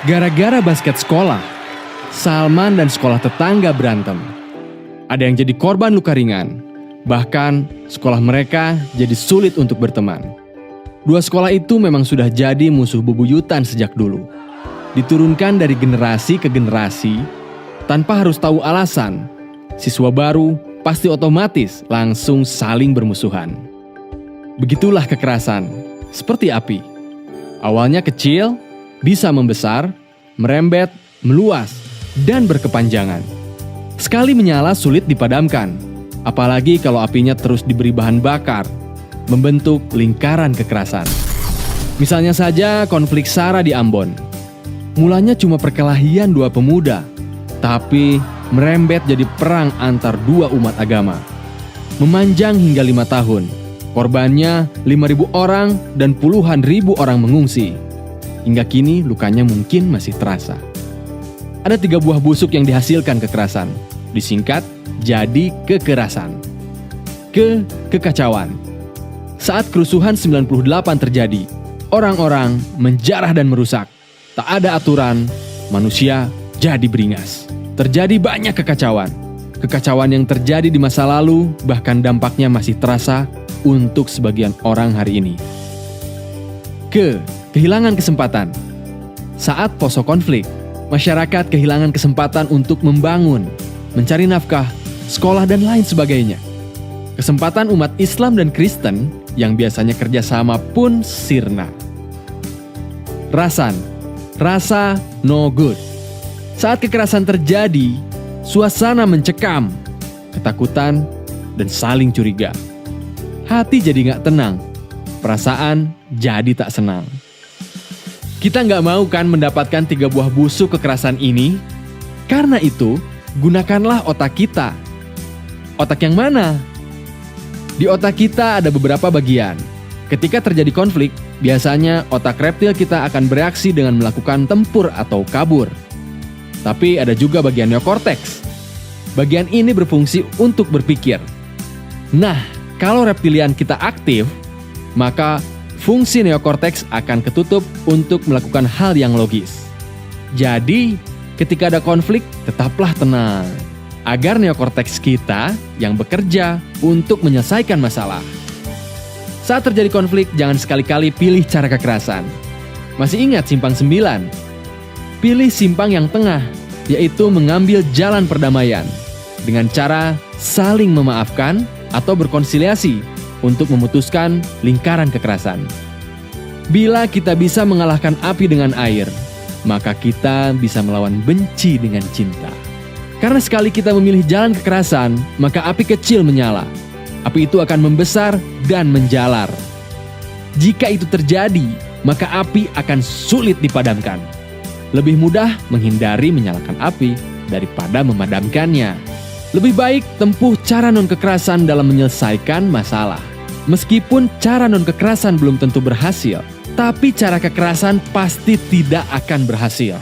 Gara-gara basket sekolah, Salman dan sekolah tetangga berantem. Ada yang jadi korban luka ringan, bahkan sekolah mereka jadi sulit untuk berteman. Dua sekolah itu memang sudah jadi musuh bebuyutan sejak dulu. Diturunkan dari generasi ke generasi, tanpa harus tahu alasan, siswa baru pasti otomatis langsung saling bermusuhan. Begitulah kekerasan, seperti api. Awalnya kecil, bisa membesar, merembet, meluas, dan berkepanjangan. Sekali menyala sulit dipadamkan, apalagi kalau apinya terus diberi bahan bakar, membentuk lingkaran kekerasan. Misalnya saja konflik SARA di Ambon. Mulanya cuma perkelahian dua pemuda, tapi merembet jadi perang antar dua umat agama. Memanjang hingga 5 tahun, korbannya 5.000 orang dan puluhan ribu orang mengungsi. Hingga kini lukanya mungkin masih terasa. Ada 3 buah busuk yang dihasilkan kekerasan. Disingkat, jadi kekerasan. Kekacauan. Saat kerusuhan 98 terjadi, orang-orang menjarah dan merusak. Tak ada aturan, manusia jadi beringas. Terjadi banyak kekacauan. Kekacauan yang terjadi di masa lalu, bahkan dampaknya masih terasa untuk sebagian orang hari ini. Kehilangan kesempatan. Saat poso konflik, masyarakat kehilangan kesempatan untuk membangun, mencari nafkah, sekolah, dan lain sebagainya. Kesempatan umat Islam dan Kristen yang biasanya kerjasama pun sirna. Rasa no good. Saat kekerasan terjadi, suasana mencekam, ketakutan, dan saling curiga. Hati jadi gak tenang, perasaan jadi tak senang. Kita nggak mau kan mendapatkan 3 buah busuk kekerasan ini? Karena itu, gunakanlah otak kita. Otak yang mana? Di otak kita ada beberapa bagian. Ketika terjadi konflik, biasanya otak reptil kita akan bereaksi dengan melakukan tempur atau kabur. Tapi ada juga bagian neokorteks. Bagian ini berfungsi untuk berpikir. Nah, kalau reptilian kita aktif, maka fungsi neokorteks akan ketutup untuk melakukan hal yang logis. Jadi, ketika ada konflik, tetaplah tenang, agar neokorteks kita yang bekerja untuk menyelesaikan masalah. Saat terjadi konflik, jangan sekali-kali pilih cara kekerasan. Masih ingat simpang 9? Pilih simpang yang tengah, yaitu mengambil jalan perdamaian, dengan cara saling memaafkan atau berkonsiliasi, untuk memutuskan lingkaran kekerasan. Bila kita bisa mengalahkan api dengan air, maka kita bisa melawan benci dengan cinta. Karena sekali kita memilih jalan kekerasan, maka api kecil menyala. Api itu akan membesar dan menjalar. Jika itu terjadi, maka api akan sulit dipadamkan. Lebih mudah menghindari menyalakan api daripada memadamkannya. Lebih baik tempuh cara non-kekerasan dalam menyelesaikan masalah. Meskipun cara non-kekerasan belum tentu berhasil, tapi cara kekerasan pasti tidak akan berhasil.